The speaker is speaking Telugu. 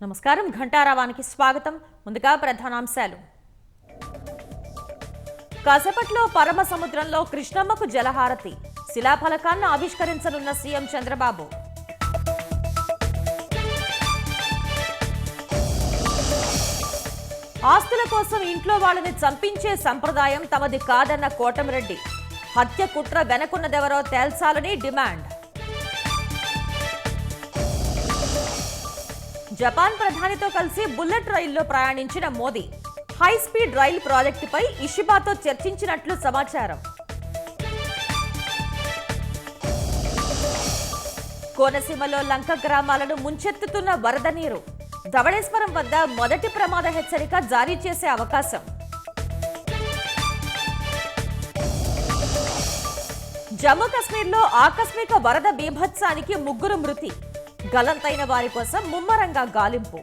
నమస్కారం ఘంటారావానికి స్వాగతం. ముందుగా ప్రధానాంశాలు. కాసేపట్లో పరమ సముద్రంలో కృష్ణమ్మకు జలహారతి, శిలాఫలకాన్ని ఆవిష్కరించనున్న సీఎం చంద్రబాబు. ఆస్తుల కోసం ఇంట్లో వాళ్ళని చంపించే సంప్రదాయం తమది కాదన్న కోటమిరెడ్డి. హత్య కుట్ర వెనకున్నదెవరో తేల్చాలని డిమాండ్. జపాన్ ప్రధానితో కలిసి బుల్లెట్ రైల్లో ప్రయాణించిన మోదీ హై స్పీడ్ రైల్ ప్రాజెక్టుపై ఇషిబాతో చర్చించినట్లు సమాచారం. కోనసీమలో లంక గ్రామాలను ముంచెత్తుతున్న వరద నీరు. ధవళేశ్వరం వద్ద మొదటి ప్రమాద హెచ్చరిక జారీ చేసే అవకాశం. జమ్మూ కశ్మీర్లో ఆకస్మిక వరద బీభత్సానికి 3 మృతి. గల్లంతైన వారి కోసం ముమ్మరంగా గాలింపు.